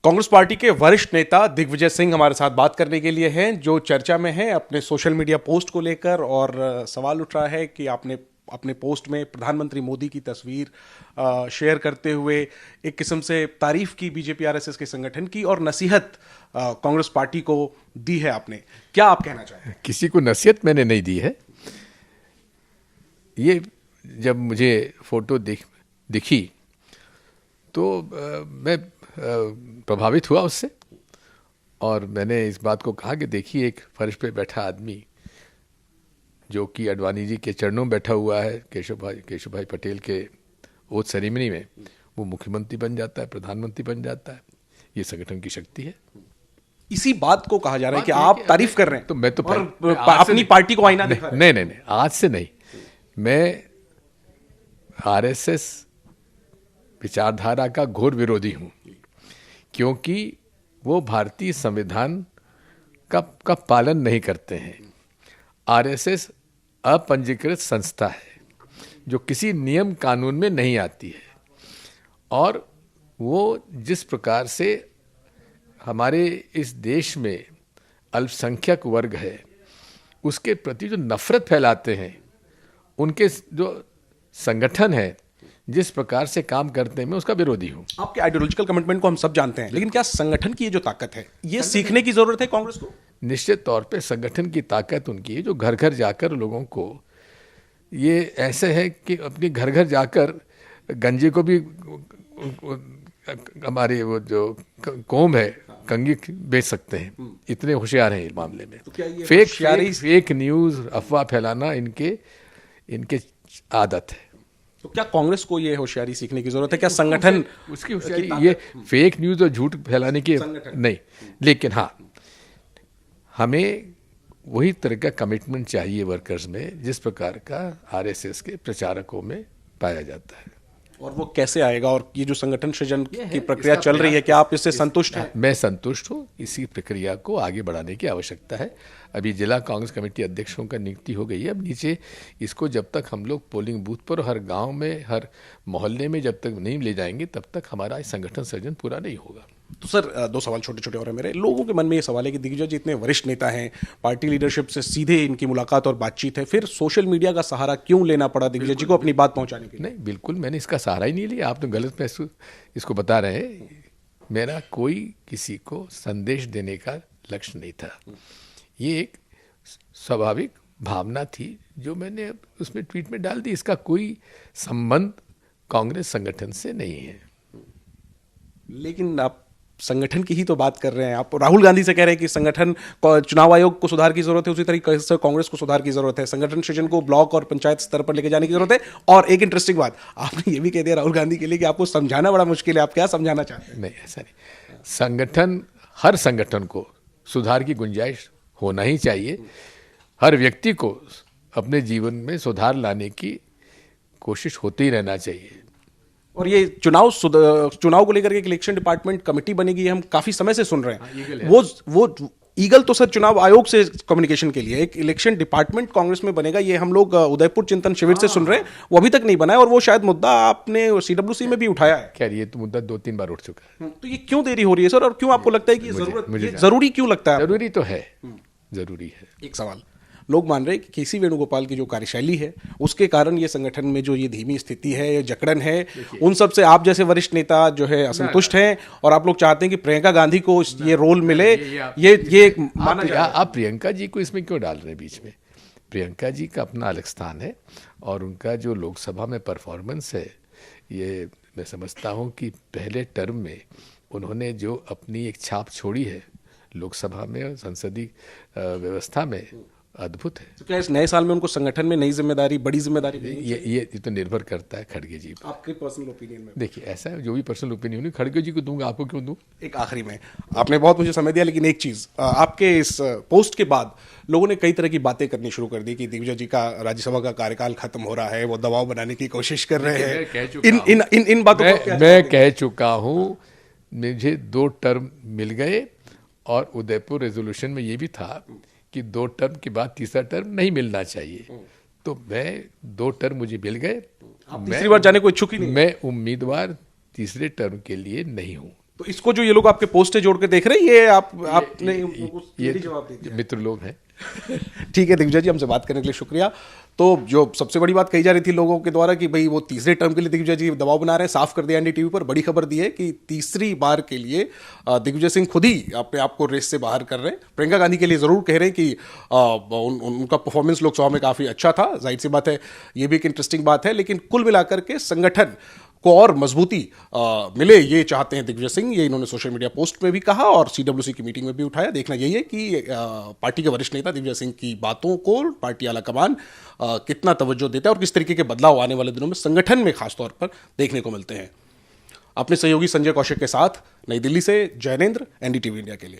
Congress party के वरिष्ठ नेता दिग्विजय सिंह हमारे साथ बात करने के लिए हैं, जो चर्चा में हैं अपने सोशल मीडिया पोस्ट को लेकर। और सवाल उठ रहा है कि आपने अपने पोस्ट में प्रधानमंत्री मोदी की तस्वीर शेयर करते हुए एक किस्म से तारीफ की बीजेपी आरएसएस के संगठन की, और नसीहत कांग्रेस पार्टी को दी है आपने। क्या आप कहना चाहते हैं? किसी को नसीहत मैंने नहीं दी है। ये जब मुझे फोटो दिखी तो मैं प्रभावित हुआ उससे, और मैंने इस बात को कहा कि देखिए, एक फर्श पे बैठा आदमी जो कि अडवाणी जी के चरणों में बैठा हुआ है, केशव भाई पटेल के ओथ सेरेमनी में, वो मुख्यमंत्री बन जाता है, प्रधानमंत्री बन जाता है। ये संगठन की शक्ति है। इसी बात को कहा जा रहा है कि आप तारीफ कर रहे हैं, तो मैं तो अपनी पार्टी को आईना दिखा रहे हैं। नहीं, आज से नहीं। मैं आरएसएस विचारधारा का घोर विरोधी हूं, क्योंकि वो भारतीय संविधान का पालन नहीं करते हैं। आरएसएस अपंजीकृत संस्था है जो किसी नियम कानून में नहीं आती है, और वो जिस प्रकार से हमारे इस देश में अल्पसंख्यक वर्ग है उसके प्रति जो नफरत फैलाते हैं, उनके जो संगठन है जिस प्रकार से काम करते हैं, मैं उसका विरोधी हूं। आपके आइडियोलॉजिकल कमिटमेंट को हम सब जानते हैं, लेकिन क्या संगठन की ये जो ताकत है, ये सीखने की जरूरत है कांग्रेस को? निश्चित तौर पे संगठन की ताकत उनकी है जो घर घर जाकर लोगों को, ये ऐसे है कि अपनी घर घर जाकर गंजे को भी, हमारे वो जो कौम है, कंगी बेच सकते हैं। इतने होशियार हैं इस मामले में। तो क्या ये फेक न्यूज, अफवाह फैलाना इनके आदत है। तो क्या कांग्रेस को ये होशियारी सीखने की जरूरत है? क्या संगठन उसकी होशियारी, ये फेक न्यूज और झूठ फैलाने की नहीं, लेकिन हाँ, हमें वही तरह का कमिटमेंट चाहिए वर्कर्स में जिस प्रकार का आरएसएस के प्रचारकों में पाया जाता है। और वो कैसे आएगा? और ये जो संगठन सृजन की प्रक्रिया चल रही है, क्या आप इससे संतुष्ट हैं? मैं संतुष्ट हूँ। इसी प्रक्रिया को आगे बढ़ाने की आवश्यकता है। अभी जिला कांग्रेस कमेटी अध्यक्षों का नियुक्ति हो गई है। अब नीचे इसको जब तक हम लोग पोलिंग बूथ पर, हर गांव में, हर मोहल्ले में जब तक नहीं ले जाएंगे, तब तक हमारा संगठन सृजन पूरा नहीं होगा। तो सर, दो सवाल छोटे छोटे और है मेरे। लोगों के मन में ये सवाल है कि दिग्विजय जी इतने वरिष्ठ नेता हैं, पार्टी लीडरशिप से सीधे इनकी मुलाकात और बातचीत है, फिर सोशल मीडिया का सहारा क्यों लेना पड़ा दिग्विजय जी को अपनी बात पहुंचाने के लिए? नहीं, बिल्कुल मैंने इसका सहारा ही नहीं लिया। आप तो गलत इसको बता रहे हैं। मेरा कोई किसी को संदेश देने का लक्ष्य नहीं था। ये एक स्वाभाविक भावना थी जो मैंने उसमें ट्वीट में डाल दी। इसका कोई संबंध कांग्रेस संगठन से नहीं है। लेकिन आप संगठन की ही तो बात कर रहे हैं। आप राहुल गांधी से कह रहे हैं कि संगठन, चुनाव आयोग को सुधार की जरूरत है, उसी तरीके से कांग्रेस को सुधार की जरूरत है। संगठन सृजन को ब्लॉक और पंचायत स्तर पर लेके जाने की जरूरत है। और एक इंटरेस्टिंग बात आपने ये भी कह दिया राहुल गांधी के लिए कि आपको समझाना बड़ा मुश्किल है। आप क्या समझाना चाहते हैं? नहीं, ऐसा नहीं। संगठन, हर संगठन को सुधार की गुंजाइश होना ही चाहिए। हर व्यक्ति को अपने जीवन में सुधार लाने की कोशिश होती ही रहना चाहिए। और ये चुनाव को लेकर के इलेक्शन डिपार्टमेंट कमेटी बनेगी, हम काफी समय से सुन रहे हैं। वो ईगल तो सर चुनाव आयोग से कम्युनिकेशन के लिए, एक इलेक्शन डिपार्टमेंट कांग्रेस में बनेगा, ये हम लोग उदयपुर चिंतन शिविर से सुन रहे हैं। वो अभी तक नहीं बना है, और वो शायद मुद्दा आपने सीडब्ल्यूसी में भी उठाया है। खैर, ये तो मुद्दा 2-3 बार उठ चुका है। तो ये क्यों देरी हो रही है सर? और क्यों आपको लगता है कि जरूरी क्यों लगता है? जरूरी तो है, जरूरी है। एक सवाल, लोग मान रहे हैं कि केसी वेणुगोपाल की जो कार्यशैली है उसके कारण ये संगठन में जो ये धीमी स्थिति है, ये जकड़न है, उन सब से आप जैसे वरिष्ठ नेता जो है असंतुष्ट हैं, और आप लोग चाहते हैं कि प्रियंका गांधी को ये रोल मिले। ये माना जाए। आप प्रियंका जी को इसमें क्यों डाल रहे हैं बीच में? प्रियंका जी का अपना अलग स्थान है, और उनका जो लोकसभा में परफॉर्मेंस है, ये मैं समझता हूँ कि पहले टर्म में उन्होंने जो अपनी एक छाप छोड़ी है लोकसभा में, संसदीय व्यवस्था में, अद्भुत है। तो क्या इस नए साल में उनको संगठन में नई जिम्मेदारी, बड़ी जिम्मेदारी? ये तो निर्भर करता है खड़गे जी पर। आपके पर्सनल ओपिनियन में? देखिए, ऐसा है, जो भी पर्सनल ओपिनियन है खड़गे जी को दूंगा, आपको क्यों दूं? एक आखिरी में, आपने बहुत मुझे समय दिया, लेकिन एक चीज, आपके इस पोस्ट के बाद लोगों ने कई तरह की बातें करनी शुरू कर दी कि दिग्विजय जी का राज्यसभा का कार्यकाल खत्म हो रहा है, वो दबाव बनाने की कोशिश कर रहे हैं। इन बातों को मैं कह चुका हूं। मुझे 2 टर्म मिल गए, और उदयपुर रेजोल्यूशन में ये भी था कि 2 टर्म के बाद तीसरा टर्म नहीं मिलना चाहिए। तो मैं 2 टर्म मुझे मिल गए। तीसरी बार जाने को इच्छुक ही नहीं? मैं उम्मीदवार तीसरे टर्म के लिए नहीं हूं। तो इसको जो ये लोग आपके पोस्ट से जोड़ के देख रहे हैं, ये आपने ये जवाब दे दिया। मित्र लोग हैं। ठीक है दिग्विजय जी, हमसे बात करने के लिए शुक्रिया। तो जो सबसे बड़ी बात कही जा रही थी लोगों के द्वारा कि भाई वो तीसरे टर्म के लिए दिग्विजय जी दबाव बना रहे हैं, साफ कर दिया एनडीटीवी पर। बड़ी खबर दी है कि तीसरी बार के लिए दिग्विजय सिंह खुद ही अपने आप को रेस से बाहर कर रहे हैं। प्रियंका गांधी के लिए जरूर कह रहे हैं कि उनका परफॉर्मेंस लोकसभा में काफी अच्छा था, जाहिर सी बात है, ये भी एक इंटरेस्टिंग बात है। लेकिन कुल मिलाकर के संगठन को और मजबूती मिले, ये चाहते हैं दिग्विजय सिंह। ये इन्होंने सोशल मीडिया पोस्ट में भी कहा और सीडब्ल्यूसी की मीटिंग में भी उठाया। देखना यही है कि पार्टी के वरिष्ठ नेता दिग्विजय सिंह की बातों को पार्टी आलाकमान कितना तवज्जो देता है और किस तरीके के बदलाव आने वाले दिनों में संगठन में खासतौर पर देखने को मिलते हैं। अपने सहयोगी संजय कौशिक के साथ नई दिल्ली से जैनेंद्र, एनडीटीवी इंडिया के लिए।